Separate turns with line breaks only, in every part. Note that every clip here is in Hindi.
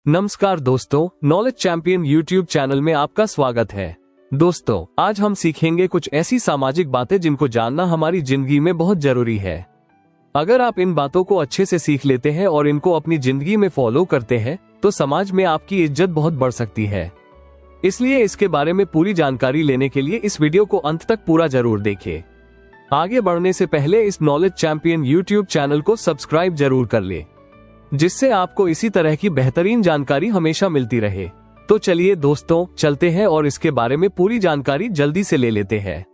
नमस्कार दोस्तों, नॉलेज चैंपियन यूट्यूब चैनल में आपका स्वागत है। दोस्तों, आज हम सीखेंगे कुछ ऐसी सामाजिक बातें जिनको जानना हमारी जिंदगी में बहुत जरूरी है। अगर आप इन बातों को अच्छे से सीख लेते हैं और इनको अपनी जिंदगी में फॉलो करते हैं तो समाज में आपकी इज्जत बहुत बढ़ सकती है। इसलिए इसके बारे में पूरी जानकारी लेने के लिए इस वीडियो को अंत तक पूरा जरूर देखें। आगे बढ़ने से पहले इस नॉलेज चैंपियन यूट्यूब चैनल को सब्सक्राइब जरूर कर ले, जिससे आपको इसी तरह की बेहतरीन जानकारी हमेशा मिलती रहे। तो चलिए दोस्तों, चलते हैं और इसके बारे में पूरी जानकारी जल्दी से ले लेते हैं।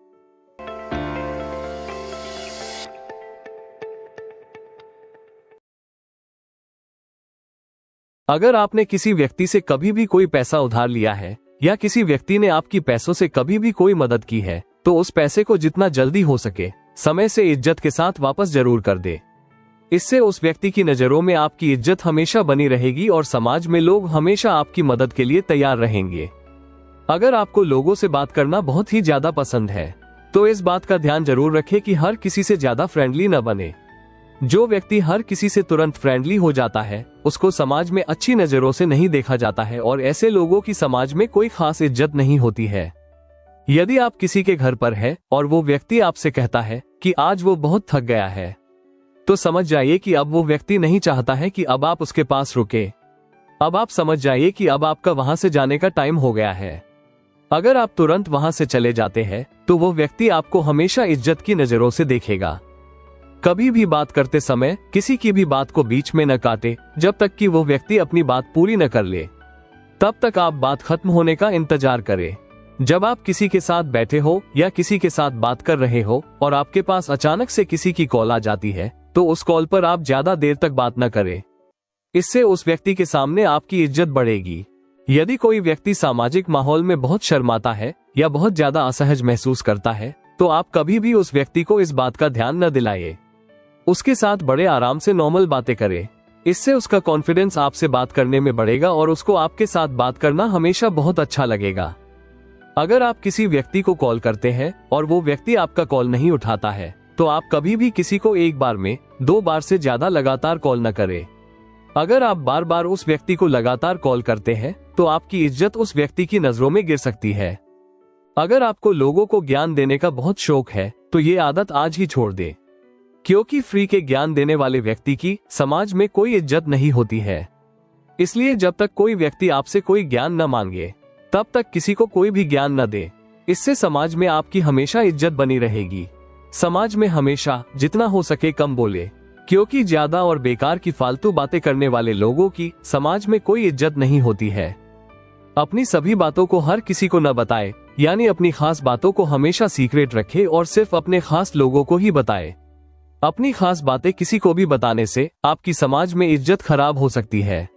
अगर आपने किसी व्यक्ति से कभी भी कोई पैसा उधार लिया है या किसी व्यक्ति ने आपकी पैसों से कभी भी कोई मदद की है तो उस पैसे को जितना जल्दी हो सके समय से इज्जत के साथ वापस जरूर कर दे। इससे उस व्यक्ति की नजरों में आपकी इज्जत हमेशा बनी रहेगी और समाज में लोग हमेशा आपकी मदद के लिए तैयार रहेंगे। अगर आपको लोगों से बात करना बहुत ही ज्यादा पसंद है तो इस बात का ध्यान जरूर रखें कि हर किसी से ज्यादा फ्रेंडली न बने। जो व्यक्ति हर किसी से तुरंत फ्रेंडली हो जाता है उसको समाज में अच्छी नजरों से नहीं देखा जाता है और ऐसे लोगों की समाज में कोई खास इज्जत नहीं होती है। यदि आप किसी के घर पर है और वो व्यक्ति आपसे कहता है कि आज वो बहुत थक गया है, तो समझ जाइए कि अब वो व्यक्ति नहीं चाहता है कि अब आप उसके पास रुके। अब आप समझ जाइए कि अब आपका वहां से जाने का टाइम हो गया है। अगर आप तुरंत वहां से चले जाते हैं तो वो व्यक्ति आपको हमेशा इज्जत की नजरों से देखेगा। कभी भी बात करते समय किसी की भी बात को बीच में न काटे जब तक कि वो व्यक्ति अपनी बात पूरी न कर ले। तब तक आप बात खत्म होने का इंतजार करें। जब आप किसी के साथ बैठे हो या किसी के साथ बात कर रहे हो और आपके पास अचानक से किसी की कॉल आ जाती है तो उस कॉल पर आप ज्यादा देर तक बात न करें। इससे उस व्यक्ति के सामने आपकी इज्जत बढ़ेगी। यदि कोई व्यक्ति सामाजिक माहौल में बहुत शर्माता है या बहुत ज्यादा असहज महसूस करता है तो आप कभी भी उस व्यक्ति को इस बात का ध्यान न दिलाइए। उसके साथ बड़े आराम से नॉर्मल बातें करें। इससे उसका कॉन्फिडेंस आपसे बात करने में बढ़ेगा और उसको आपके साथ बात करना हमेशा बहुत अच्छा लगेगा। अगर आप किसी व्यक्ति को कॉल करते हैं और वो व्यक्ति आपका कॉल नहीं उठाता है तो आप कभी भी किसी को एक बार में 2 बार से ज्यादा लगातार कॉल न करें। अगर आप बार बार उस व्यक्ति को लगातार कॉल करते हैं तो आपकी इज्जत उस व्यक्ति की नजरों में गिर सकती है। अगर आपको लोगों को ज्ञान देने का बहुत शौक है तो ये आदत आज ही छोड़ दे, क्योंकि फ्री के ज्ञान देने वाले व्यक्ति की समाज में कोई इज्जत नहीं होती है। इसलिए जब तक कोई व्यक्ति आपसे कोई ज्ञान न मांगे तब तक किसी को कोई भी ज्ञान न दे। इससे समाज में आपकी हमेशा इज्जत बनी रहेगी। समाज में हमेशा जितना हो सके कम बोले, क्योंकि ज्यादा और बेकार की फालतू बातें करने वाले लोगों की समाज में कोई इज्जत नहीं होती है। अपनी सभी बातों को हर किसी को न बताए, यानी अपनी खास बातों को हमेशा सीक्रेट रखे और सिर्फ अपने खास लोगों को ही बताए। अपनी खास बातें किसी को भी बताने से आपकी समाज में इज्जत खराब हो सकती है।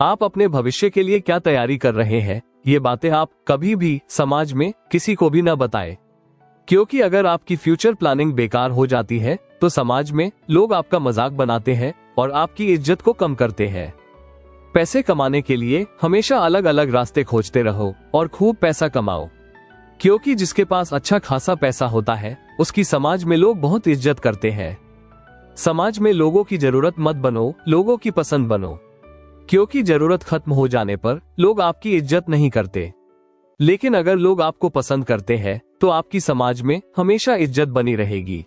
आप अपने भविष्य के लिए क्या तैयारी कर रहे हैं ये बातें आप कभी भी समाज में किसी को भी न बताएं, क्योंकि अगर आपकी फ्यूचर प्लानिंग बेकार हो जाती है तो समाज में लोग आपका मजाक बनाते हैं और आपकी इज्जत को कम करते हैं। पैसे कमाने के लिए हमेशा अलग अलग रास्ते खोजते रहो और खूब पैसा कमाओ, क्योंकि जिसके पास अच्छा खासा पैसा होता है उसकी समाज में लोग बहुत इज्जत करते हैं। समाज में लोगों की जरूरत मत बनो, लोगों की पसंद बनो, क्योंकि जरूरत खत्म हो जाने पर लोग आपकी इज्जत नहीं करते। लेकिन अगर लोग आपको पसंद करते हैं तो आपकी समाज में हमेशा इज्जत बनी रहेगी।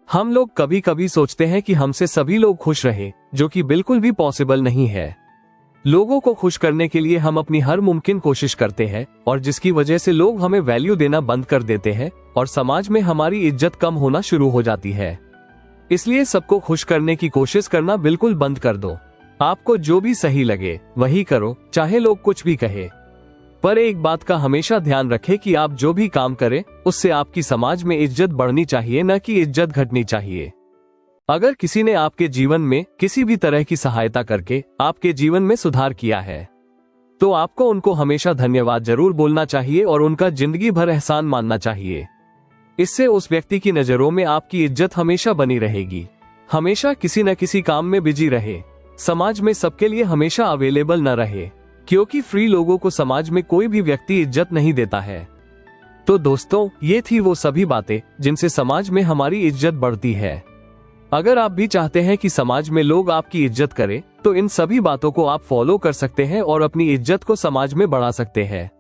हम लोग कभी कभी सोचते हैं कि हमसे सभी लोग खुश रहे, जो कि बिल्कुल भी पॉसिबल नहीं है। लोगों को खुश करने के लिए हम अपनी हर मुमकिन कोशिश करते हैं और जिसकी वजह से लोग हमें वैल्यू देना बंद कर देते हैं और समाज में हमारी इज्जत कम होना शुरू हो जाती है। इसलिए सबको खुश करने की कोशिश करना बिल्कुल बंद कर दो। आपको जो भी सही लगे वही करो, चाहे लोग कुछ भी कहे। पर एक बात का हमेशा ध्यान रखें कि आप जो भी काम करें उससे आपकी समाज में इज्जत बढ़नी चाहिए, न कि इज्जत घटनी चाहिए। अगर किसी ने आपके जीवन में किसी भी तरह की सहायता करके आपके जीवन में सुधार किया है तो आपको उनको हमेशा धन्यवाद जरूर बोलना चाहिए और उनका जिंदगी भर एहसान मानना चाहिए। इससे उस व्यक्ति की नजरों में आपकी इज्जत हमेशा बनी रहेगी। हमेशा किसी न किसी काम में बिजी रहे, समाज में सबके लिए हमेशा अवेलेबल न रहे, क्योंकि फ्री लोगों को समाज में कोई भी व्यक्ति इज्जत नहीं देता है। तो दोस्तों, ये थी वो सभी बातें जिनसे समाज में हमारी इज्जत बढ़ती है। अगर आप भी चाहते हैं कि समाज में लोग आपकी इज्जत करें, तो इन सभी बातों को आप फॉलो कर सकते हैं और अपनी इज्जत को समाज में बढ़ा सकते हैं।